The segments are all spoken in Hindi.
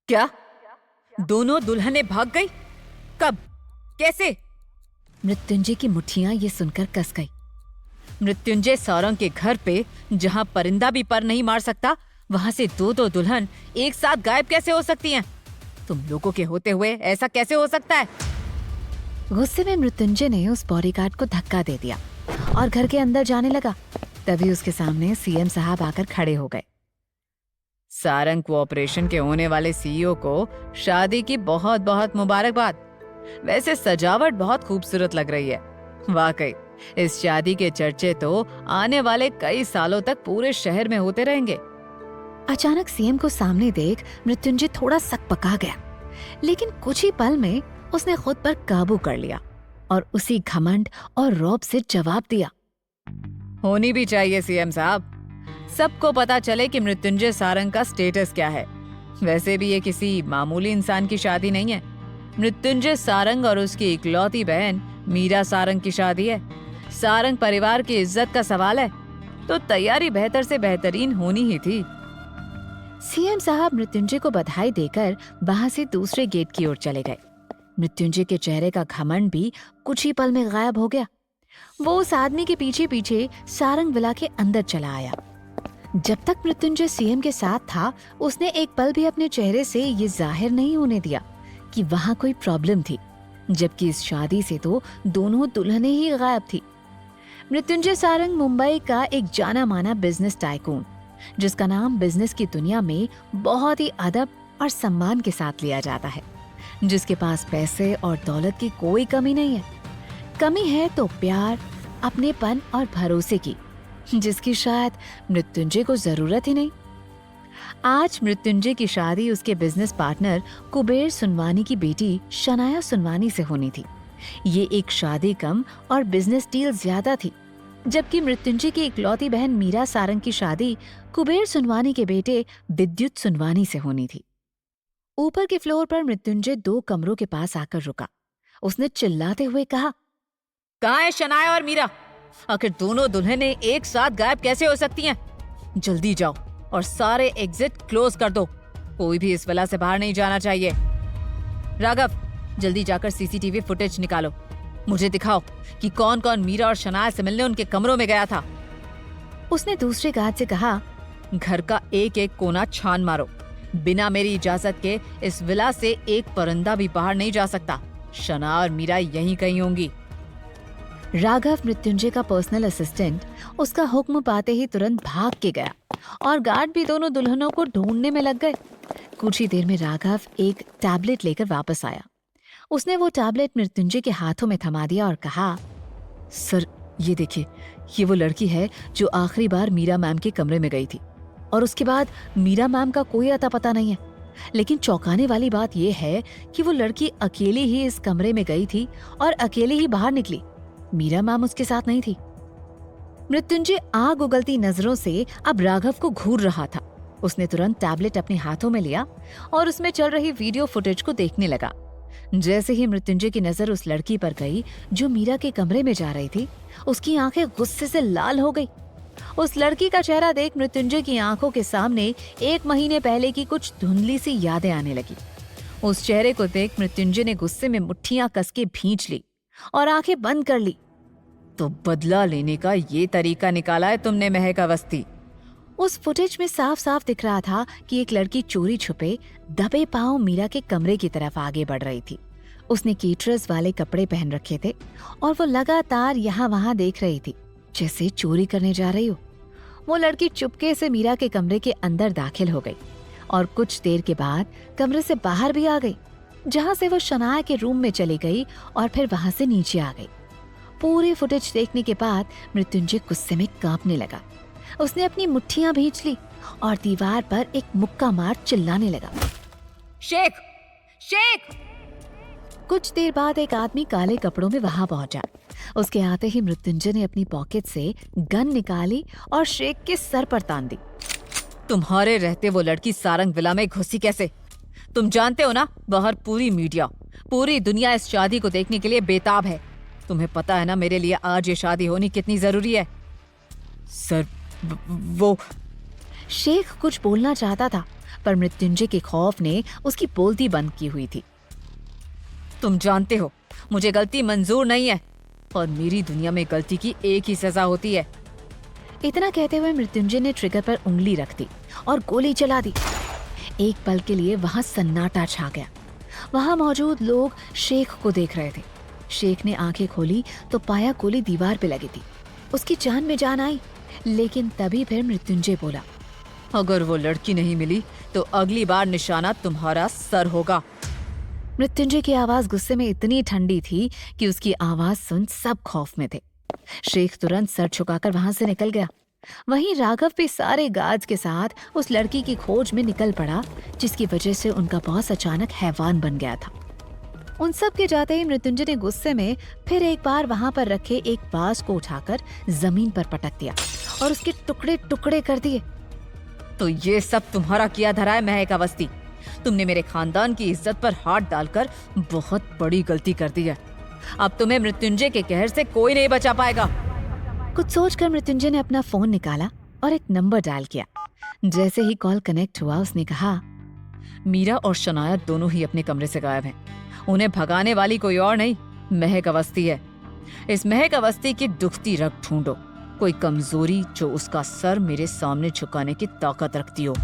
क्या दोनों दुल्हनें भाग गई? कब? कैसे? मृत्युंजय की मुट्ठियां ये सुनकर कस गई। मृत्युंजय सारंग के घर पे जहाँ परिंदा भी पर नहीं मार सकता, वहाँ से दो दो दुल्हन एक साथ गायब कैसे हो सकती हैं? तुम लोगों के होते हुए ऐसा कैसे हो सकता है? गुस्से में मृत्युंजय ने उस बॉडीगार्ड को धक्का दे दिया और घर के अंदर जाने लगा। तभी उसके सामने सीएम साहब आकर खड़े हो गए। सारंग कोऑपरेशन के होने वाले सीईओ को शादी की बहुत बहुत मुबारकबाद। वैसे सजावट बहुत खूबसूरत लग रही है। वाकई इस शादी के चर्चे तो आने वाले कई सालों तक पूरे शहर में होते रहेंगे। अचानक सीएम को सामने देख मृत्युंजय थोड़ा सकपका गया, लेकिन कुछ ही पल में उसने खुद पर काबू कर लिया और उसी घमंड और रौब से जवाब दिया। होनी भी चाहिए सीएम साहब। सबको पता चले कि मृत्युंजय सारंग का स्टेटस क्या है। वैसे भी ये किसी मामूली इंसान की शादी नहीं है। मृत्युंजय सारंग और उसकी इकलौती बहन मीरा सारंग की शादी है। सारंग परिवार की इज्जत का सवाल है, तो तैयारी बेहतर से बेहतरीन होनी ही थी। सीएम साहब मृत्युंजय को बधाई देकर वहां से दूसरे गेट की ओर चले गए। मृत्युंजय के चेहरे का घमंड भी कुछ ही पल में गायब हो गया। वो उस आदमी के पीछे पीछे सारंग विला के अंदर चला आया। जब तक मृत्युंजय सीएम के साथ था, उसने एक पल भी अपने चेहरे से ये जाहिर नहीं होने दिया कि वहाँ कोई प्रॉब्लम थी, जबकि इस शादी से तो दोनों दुल्हनें ही गायब थी। मृत्युंजय सारंग मुंबई का एक जाना माना बिजनेस टाइकून, जिसका नाम बिजनेस की दुनिया में बहुत ही अदब और सम्मान के साथ लिया जाता है, जिसके पास पैसे और दौलत की कोई कमी नहीं है। कमी है तो प्यार, अपनेपन और भरोसे की, जिसकी शायद मृत्युंजय को जरूरत ही नहीं। आज मृत्युंजय की शादी उसके बिजनेस पार्टनर कुबेर सुनवानी की बेटी शनाया सुनवानी से होनी थी। ये एक शादी कम और बिजनेस डील ज्यादा थी, जबकि मृत्युंजय की इकलौती बहन मीरा सारंग की शादी कुबेर सुनवानी के बेटे विद्युत सुनवानी से होनी थी। ऊपर के फ्लोर पर मृत्युंजय 2 कमरों के पास आकर रुका। उसने चिल्लाते हुए कहा, कहाँ है शनाया और मीरा? आखिर दोनों दुल्हनें एक साथ गायब कैसे हो सकती हैं? जल्दी जाओ और सारे एग्जिट क्लोज कर दो। कोई भी इस विला से बाहर नहीं जाना चाहिए। राघव, जल्दी जाकर सीसीटीवी फुटेज निकालो। मुझे दिखाओ कि कौन कौन मीरा और शनाया से मिलने उनके कमरों में गया था। उसने दूसरे गार्ड से कहा, घर का एक एक कोना छान मारो। बिना मेरी इजाजत के इस विला से एक परिंदा भी बाहर नहीं जा सकता। शनाया और मीरा यहीं कहीं होंगी। राघव मृत्युंजय का पर्सनल असिस्टेंट उसका हुक्म पाते ही तुरंत भाग के गया और गार्ड भी दोनों दुल्हनों को ढूंढने में लग गए। कुछ ही देर में राघव एक टैबलेट लेकर वापस आया। उसने वो टैबलेट मृत्युंजय के हाथों में थमा दिया और कहा, सर ये देखिए, ये वो लड़की है जो आखिरी बार मीरा मैम के कमरे में गई थी और उसके बाद मीरा मैम का कोई अता पता नहीं है। लेकिन चौंकाने वाली बात यह है कि वो लड़की अकेली ही इस कमरे में गई थी और अकेली ही बाहर निकली। मीरा मैम उसके साथ नहीं थी। मृत्युंजय आग उगलती नजरों से अब राघव को घूर रहा था। उसने तुरंत टैबलेट अपने हाथों में लिया और उसमें चल रही वीडियो फुटेज को देखने लगा। जैसे ही मृत्युंजय की नजर उस लड़की पर गई जो मीरा के कमरे में जा रही थी, उसकी आंखें गुस्से से लाल हो गई। उस लड़की का चेहरा देख मृत्युंजय की आंखों के सामने 1 महीने पहले की कुछ धुंधली सी यादें आने लगी। उस चेहरे को देख मृत्युंजय ने गुस्से में मुट्ठियां कस के भींच ली और आंखें बंद कर ली। तो बदला लेने का ये तरीका निकाला है तुमने महक अवस्थी। उस फुटेज में साफ साफ दिख रहा था कि एक लड़की चोरी छुपे दबे पांव मीरा के कमरे की तरफ आगे बढ़ रही थी। उसने केटरर्स वाले कपड़े पहन रखे थे और वो लगातार यहाँ वहाँ देख रही थी, जैसे चोरी करने जा रही हो। वो लड़की चुपके से मीरा के कमरे के अंदर दाखिल हो गई और कुछ देर के बाद कमरे से बाहर भी आ गई, जहाँ से वो शनाया के रूम में चली गई और फिर वहाँ से नीचे आ गई। पूरी फुटेज देखने के बाद मृत्युंजय गुस्से में कांपने लगा। उसने अपनी मुट्ठियां भींच ली और दीवार पर एक मुक्का मार चिल्लाने लगा, शेख, शेख! कुछ देर बाद एक आदमी काले कपड़ों में वहां पहुंचा। उसके आते ही मृत्युंजय ने अपनी पॉकेट से गन निकाली और शेख के सर पर तान दी। तुम्हारे रहते वो लड़की सारंग विला में घुसी कैसे? तुम जानते हो ना, बाहर पूरी मीडिया, पूरी दुनिया इस शादी को देखने के लिए बेताब है। तुम्हें पता है ना मेरे लिए आज ये शादी होनी कितनी जरूरी है। सर वो शेख कुछ बोलना चाहता था, पर मृत्युंजय के खौफ ने उसकी बोलती बंद की हुई थी। तुम जानते हो मुझे गलती मंजूर नहीं है और मेरी दुनिया में गलती की एक ही सजा होती है। इतना कहते हुए मृत्युंजय ने ट्रिगर पर उंगली रख दी और गोली चला दी। एक पल के लिए वहां सन्नाटा छा गया। वहां मौजूद लोग शेख को देख रहे थे। शेख ने आंखें खोली तो पाया गोली दीवार पे लगी थी। उसकी जान में जान आई, लेकिन तभी फिर मृत्युंजय बोला, अगर वो लड़की नहीं मिली तो अगली बार निशाना तुम्हारा सर होगा। मृत्युंजय की आवाज गुस्से में इतनी ठंडी थी कि उसकी आवाज सुन सब खौफ में थे। शेख तुरंत सर झुकाकर वहां से निकल गया। वहीं राघव भी सारे गार्ड्स के साथ उस लड़की की खोज में निकल पड़ा, जिसकी वजह से उनका बॉस अचानक हैवान बन गया था। उन सब के जाते ही मृत्युंजय ने गुस्से में फिर एक बार वहां पर रखे एक बांस को उठाकर जमीन पर पटक दिया और उसके टुकड़े टुकड़े कर दिए। तो ये सब तुम्हारा किया धरा है महक अवस्थी। तुमने मेरे खानदान की इज्जत पर हाथ डालकर बहुत बड़ी गलती कर दी है। अब तुम्हें मृत्युंजय के कहर से कोई नहीं बचा पाएगा। कुछ सोचकर मृत्युंजय ने अपना फोन निकाला और एक नंबर डायल किया। जैसे ही कॉल कनेक्ट हुआ उसने कहा, मीरा और शनाया दोनों ही अपने कमरे से गायब हैं। उन्हें भगाने वाली कोई और नहीं, महक अवस्थी है। इस महक अवस्थी की दुखती रग ढूंढो, कोई कमजोरी जो उसका सर मेरे सामने झुकाने की ताकत रखती हो।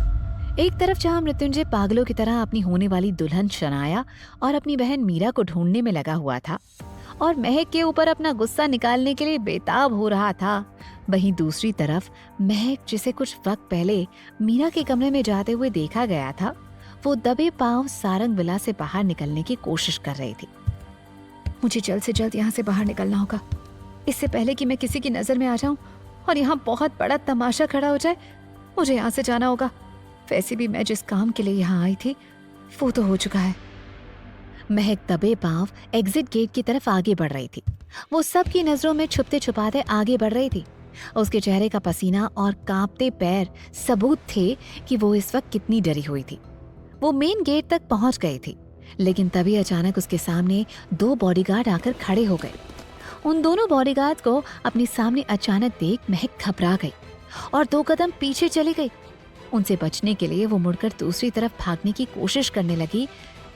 एक तरफ जहां मृत्युंजय पागलों की तरह अपनी होने वाली दुल्हन शनाया और अपनी बहन मीरा को ढूंढने में लगा हुआ था और महक के ऊपर अपना गुस्सा निकालने के लिए बेताब हो रहा था, वहीं दूसरी तरफ महक, जिसे कुछ वक्त पहले मीरा के कमरे में जाते हुए देखा गया था, वो दबे पांव सारंग विला से बाहर निकलने की कोशिश कर रही थी। मुझे जल्द से जल्द यहाँ से बाहर निकलना होगा, इससे पहले कि मैं किसी की नजर में आ जाऊं और यहाँ बहुत बड़ा तमाशा खड़ा हो जाए। मुझे यहाँ से जाना होगा। वैसे भी मैं जिस काम के लिए यहाँ आई थी वो तो हो चुका है। महक दबे पांव एग्जिट गेट की तरफ आगे बढ़ रही थी। वो सबकी नजरों में छुपते छुपाते आगे बढ़ रही थी। उसके चेहरे का पसीना और कांपते पैर सबूत थे कि वो इस वक्त कितनी डरी हुई थी। वो मेन गेट तक पहुंच गई थी, लेकिन तभी अचानक उसके सामने 2 बॉडीगार्ड आकर खड़े हो गए। उन दोनों बॉडीगार्ड को अपने सामने अचानक देख महक घबरा गई और 2 कदम पीछे चली गई। उनसे बचने के लिए वो मुड़कर दूसरी तरफ भागने की कोशिश करने लगी,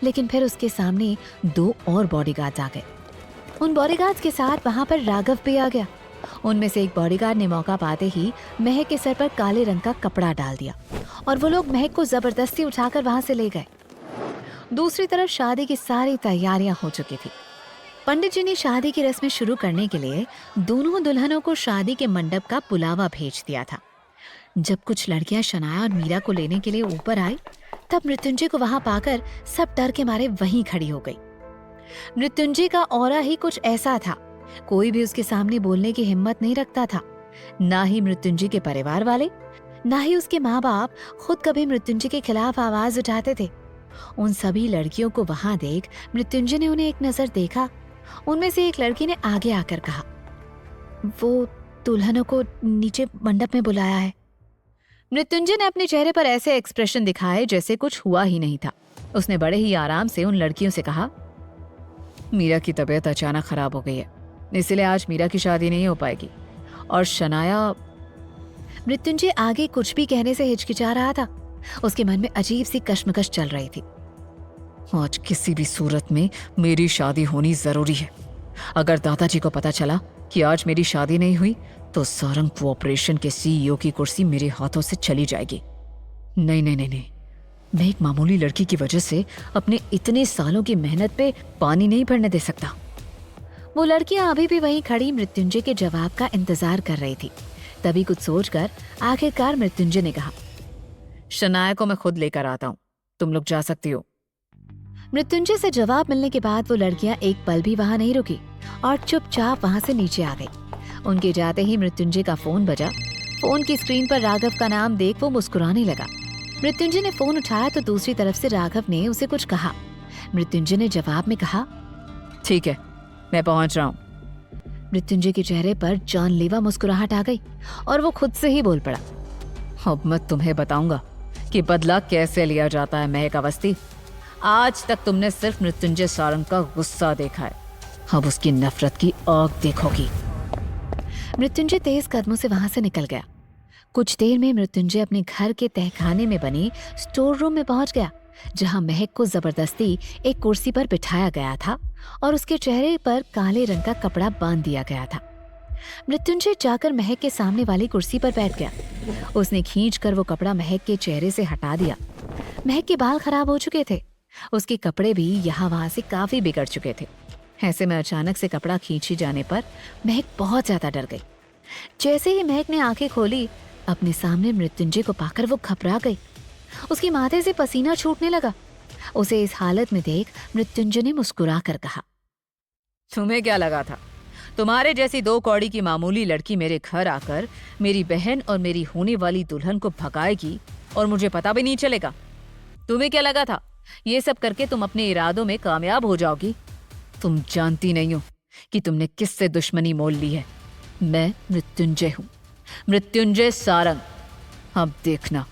लेकिन फिर उसके सामने 2 और बॉडीगार्ड्स आ गए। उन बॉडीगार्ड्स के साथ वहां पर राघव भी आ गया। उनमें से एक बॉडीगार्ड ने मौका पाते ही महक के सर पर काले रंग का कपड़ा डाल दिया और वो लोग महक को जबरदस्ती उठाकर वहां से ले गए। दूसरी तरफ शादी की सारी तैयारियां हो चुकी थी। पंडित जी ने शादी की रस्में शुरू करने के लिए दोनों दुल्हनों को शादी के मंडप का बुलावा भेज दिया था। जब कुछ लड़कियां शनाया और मीरा को लेने के लिए ऊपर आई, तब मृत्युंजय को वहां पाकर सब डर के मारे वहीं खड़ी हो गई। मृत्युंजय का ऑरा ही कुछ ऐसा था, कोई भी उसके सामने बोलने की हिम्मत नहीं रखता था। ना ही मृत्युंजय के परिवार वाले, ना ही उसके माँ बाप खुद कभी मृत्युंजय के खिलाफ आवाज उठाते थे। उन सभी लड़कियों को वहां देख मृत्युंजय ने उन्हें एक नजर देखा। उनमें से एक लड़की ने आगे आकर कहा, वो दुल्हनों को नीचे मंडप में बुलाया है। मृत्युंजय ने अपने चेहरे पर ऐसे एक्सप्रेशन दिखाए जैसे कुछ हुआ ही नहीं था। उसने बड़े ही आराम से उन लड़कियों से कहा, मीरा की तबीयत अचानक खराब हो गई है, इसलिए आज मीरा की शादी नहीं हो पाएगी। और शनाया। मृत्युंजय आगे कुछ भी कहने से हिचकिचा रहा था। उसके मन में अजीब सी कश्मकश चल रही थी। आज किसी भी सूरत में मेरी शादी होनी जरूरी है। अगर दादाजी को पता चला कि आज मेरी शादी नहीं हुई तो सारंग कोऑपरेशन के सीईओ की कुर्सी मेरे हाथों से चली जाएगी। नहीं नहीं नहीं नहीं, मैं एक मामूली लड़की की वजह से अपने इतने सालों की मेहनत पे पानी नहीं भरने दे सकता। वो लड़कियां अभी भी वहीं खड़ी मृत्युंजय के जवाब का इंतजार कर रही थी। तभी कुछ सोचकर आखिरकार मृत्युंजय ने कहा, शनाया को मैं खुद लेकर आता हूँ, तुम लोग जा सकती हो। मृत्युंजय से जवाब मिलने के बाद वो लड़कियां एक पल भी वहां नहीं रुकी और चुपचाप वहां से नीचे आ गई। उनके जाते ही मृत्युंजय का फोन बजा। फोन की स्क्रीन पर राघव का नाम देख वो मुस्कुराने लगा। मृत्युंजय ने फोन उठाया तो दूसरी तरफ से राघव ने उसे कुछ कहा। मृत्युंजय ने जवाब में कहा, ठीक है, मैं पहुंच रहा हूँ। मृत्युंजय के चेहरे पर जानलेवा मुस्कुराहट आ गई और वो खुद से ही बोल पड़ा, अब मैं तुम्हें बताऊंगा कि बदला कैसे लिया जाता है महक अवस्थी। आज तक तुमने सिर्फ मृत्युंजय सारंग का गुस्सा देखा है, अब उसकी नफरत की आग देखोगी। मृत्युंजय तेज कदमों से वहां से निकल गया। कुछ देर में मृत्युंजय अपने घर के तहखाने में बनी स्टोर रूम में पहुंच गया, जहां महक को जबरदस्ती एक कुर्सी पर बिठाया गया था और उसके चेहरे पर काले रंग का कपड़ा बांध दिया गया था। मृत्युंजय जाकर महक के सामने वाली कुर्सी पर बैठ गया। उसने खींचकर वो कपड़ा महक के चेहरे से हटा दिया। महक के बाल खराब हो चुके थे, उसके कपड़े भी यहाँ वहां से काफी बिगड़ चुके थे। ऐसे में अचानक से कपड़ा खींची जाने पर महक बहुत ज्यादा डर गई। जैसे ही महक ने आंखें खोली, अपने सामने मृत्युंजय को पाकर वो घबरा गई। उसके माथे से पसीना छूटने लगा। उसे इस हालत में देख मृत्युंजय ने मुस्कुरा कर कहा, तुम्हें क्या लगा था तुम्हारे जैसी 2 कौड़ी की मामूली लड़की मेरे घर आकर मेरी बहन और मेरी होने वाली दुल्हन को भगाएगी और मुझे पता भी नहीं चलेगा? तुम्हें क्या लगा था ये सब करके तुम अपने इरादों में कामयाब हो जाओगी? तुम जानती नहीं हो कि तुमने किससे दुश्मनी मोल ली है। मैं मृत्युंजय हूं, मृत्युंजय सारंग। अब देखना,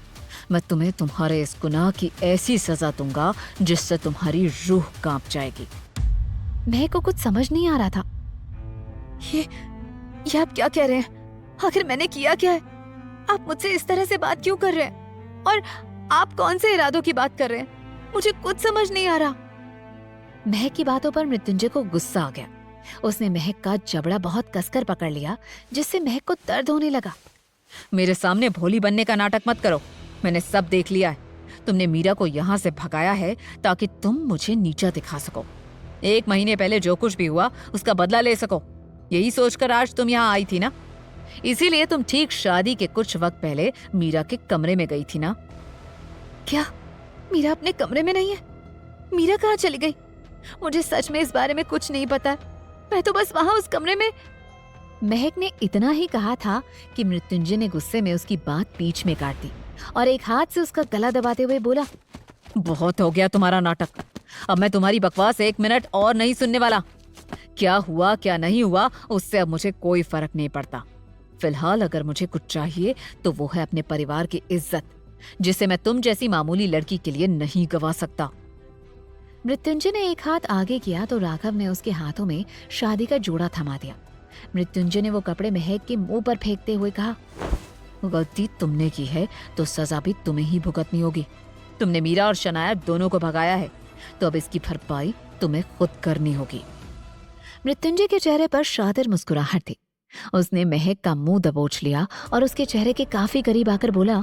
मैं तुम्हें तुम्हारे इस गुनाह की ऐसी सजा दूंगा जिससे तुम्हारी रूह कांप जाएगी। महक को कुछ समझ नहीं आ रहा था। ये आप क्या कह रहे हैं? आखिर मैंने किया क्या है? आप मुझसे इस तरह से बात क्यों कर रहे हैं? और आप कौन से इरादों की बात कर रहे हैं? मुझे कुछ समझ नहीं आ रहा। महक की बातों पर मृत्युंजय को गुस्सा आ गया। उसने महक का जबड़ा बहुत कसकर पकड़ लिया, जिससे महक को दर्द होने लगा। मेरे सामने भोली बनने का नाटक मत करो। मैंने सब देख लिया है। तुमने मीरा को यहाँ से भगाया है ताकि तुम मुझे नीचा दिखा सको। 1 महीने पहले जो कुछ भी हुआ उसका बदला ले सको। यही सोचकर आज तुम यहाँ आई थी ना? इसीलिए तुम ठीक शादी के कुछ वक्त पहले मीरा के कमरे में गई थी ना? क्या मीरा अपने कमरे में नहीं है? मीरा कहाँ चली गई? मुझे सच में इस बारे में कुछ नहीं पता। मैं तो बस वहाँ उस कमरे में। महक ने इतना ही कहा था कि मृत्युंजय ने गुस्से में उसकी बात बीच में काट दी और एक हाथ से उसका गला दबाते हुए बोला, बहुत हो गया तुम्हारा नाटक। अब मैं तुम्हारी बकवास 1 मिनट और नहीं सुनने वाला। क्या हुआ क्या नहीं हुआ उससे अब मुझे कोई फर्क नहीं पड़ता। फिलहाल अगर मुझे कुछ चाहिए तो वो है अपने परिवार की इज्जत, जिसे मैं तुम जैसी मामूली लड़की के लिए नहीं गवा सकता। मृत्युंजय ने एक हाथ आगे किया तो राघव ने उसके हाथों में शादी का जोड़ा थमा दिया। मृत्युंजय ने वो कपड़े महक के मुंह पर फेंकते हुए कहा, गलती तुमने की है तो सजा भी तुम्हें ही भुगतनी होगी। तुमने मीरा और शनाया दोनों को भगाया है, तो अब इसकी भरपाई तुम्हें खुद करनी होगी। मृत्युंजय के चेहरे पर शातिर मुस्कुराहट थी। उसने महक का मुंह दबोच लिया और उसके चेहरे के काफी करीब आकर बोला,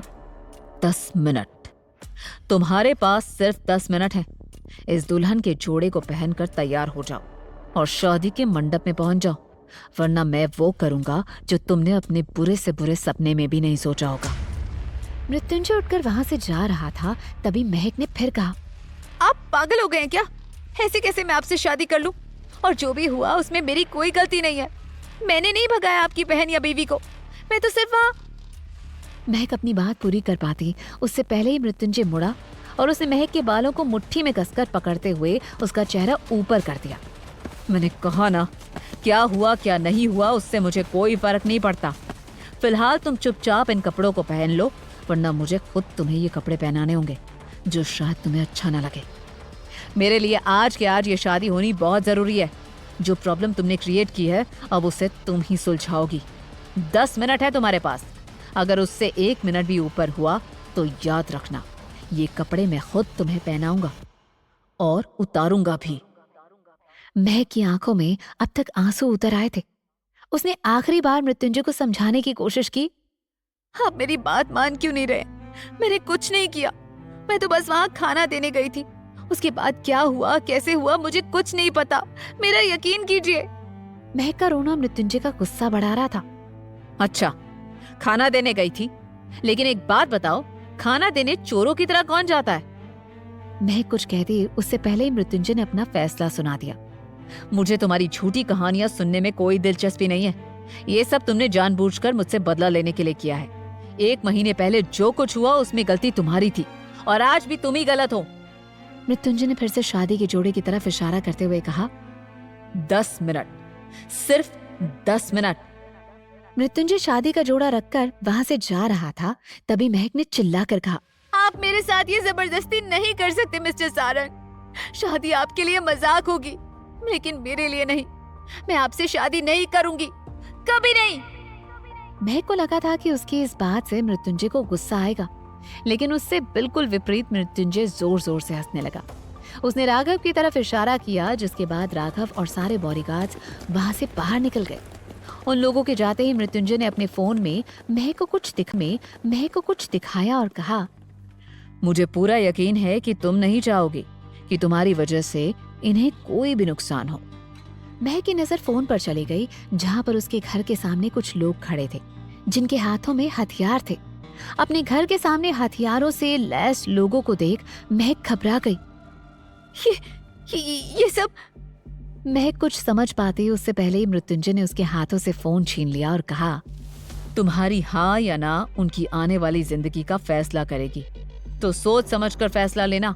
10 मिनट। तुम्हारे पास सिर्फ 10 मिनट है। इस दुल्हन के जोड़े को पहनकर तैयार हो जाओ और शादी के मंडप में पहुंच जाओ, वरना मैं वो करूंगा जो तुमने अपने बुरे से बुरे सपने में भी नहीं सोचा होगा। मृत्युंजय उठकर वहां से जा रहा था, तभी महक ने फिर कहा, आप पागल हो गए हैं क्या? ऐसे कैसे मैं आपसे शादी कर लूं? और जो भी हुआ उसमें मेरी कोई गलती नहीं है। मैंने नहीं भगाया आपकी बहन या बीवी को। मैं तो सिर्फ वहाँ। महक अपनी बात पूरी कर पाती उससे पहले ही मृत्युंजय मुड़ा और उसने महक के बालों को मुट्ठी में कसकर पकड़ते हुए उसका चेहरा ऊपर कर दिया। मैंने कहा ना, क्या हुआ क्या नहीं हुआ उससे मुझे कोई फर्क नहीं पड़ता। फिलहाल तुम चुपचाप इन कपड़ों को पहन लो, वरना मुझे खुद तुम्हें ये कपड़े पहनाने होंगे, जो शायद तुम्हें अच्छा ना लगे। मेरे लिए आज के आज ये शादी होनी बहुत जरूरी है। जो प्रॉब्लम तुमने क्रिएट की है अब उसे तुम ही सुलझाओगी। 10 मिनट है तुम्हारे पास। अगर उससे 1 मिनट भी ऊपर हुआ तो याद रखना, ये कपड़े मैं खुद तुम्हें पहनाऊंगा और उतारूंगा भी। महक की आंखों में अब तक आंसू उतर आए थे। उसने आखिरी बार मृत्युंजय को समझाने की कोशिश की, आप मेरी बात मान क्यों नहीं रहे? मैंने कुछ नहीं किया। मैं तो बस वहाँ खाना देने गई थी। उसके बाद क्या हुआ कैसे हुआ मुझे कुछ नहीं पता। मेरा यकीन कीजिए। महक का रोना मृत्युंजय का गुस्सा बढ़ा रहा था। अच्छा, खाना देने गई थी, लेकिन एक बात बताओ, खाना देने चोरों की तरह कौन जाता है? महक कुछ कहती उससे पहले ही मृत्युंजय ने अपना फैसला सुना दिया। मुझे तुम्हारी झूठी कहानियां सुनने में कोई दिलचस्पी नहीं है। ये सब तुमने जानबूझकर मुझसे बदला लेने के लिए किया है। 1 महीने पहले जो कुछ हुआ उसमें गलती तुम्हारी थी और आज भी तुम ही गलत हो। मृत्युंजय ने फिर से शादी के जोड़े की तरफ इशारा करते हुए कहा, 10 मिनट, सिर्फ 10 मिनट। मृत्युंजय शादी का जोड़ा रखकर वहां से जा रहा था, तभी महक ने चिल्लाकर कहा, आप मेरे साथ ये जबरदस्ती नहीं कर सकते मिस्टर सारंग। शादी आपके लिए मजाक होगी, लेकिन मेरे लिए नहीं। मैं आपसे शादी नहीं करूंगी, कभी नहीं। महक को लगा था कि उसकी इस बात से मृत्युंजय को गुस्सा आएगा, लेकिन उससे बिल्कुल विपरीत मृत्युंजय जोर जोर से हंसने लगा। उसने राघव की तरफ इशारा किया, जिसके बाद राघव और सारे बॉडीगार्ड्स वहां से बाहर निकल गए। उन लोगों के जाते ही मृत्युंजय ने अपने फोन में महक को कुछ दिखाया और कहा, मुझे पूरा यकीन है कि तुम नहीं चाहोगे कि तुम्हारी वजह से इन्हें कोई भी नुकसान हो। महक की नजर फोन पर चली गई, जहां पर उसके घर के सामने कुछ लोग खड़े थे जिनके हाथों में हथियार थे। अपने घर के सामने हथियारों से लैस लोगों को देख महक घबरा गई। ये सब महक कुछ समझ पाती उससे पहले ही मृत्युंजय ने उसके हाथों से फोन छीन लिया और कहा, तुम्हारी हाँ या ना उनकी आने वाली जिंदगी का फैसला करेगी, तो सोच समझ कर फैसला लेना।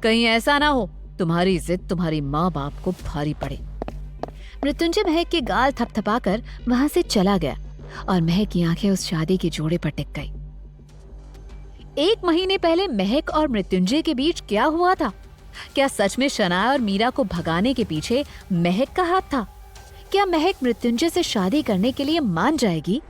कहीं ऐसा ना हो तुम्हारी जिद तुम्हारी माँ बाप को भारी पड़े। मृत्युंजय महक के गाल थपथपाकर वहां से चला गया और महक की आंखें उस शादी के जोड़े पर टिक गई। 1 महीने पहले महक और मृत्युंजय के बीच क्या हुआ था? क्या सच में शनाया और मीरा को भगाने के पीछे महक का हाथ था? क्या महक मृत्युंजय से शादी करने के लिए मान जाएगी?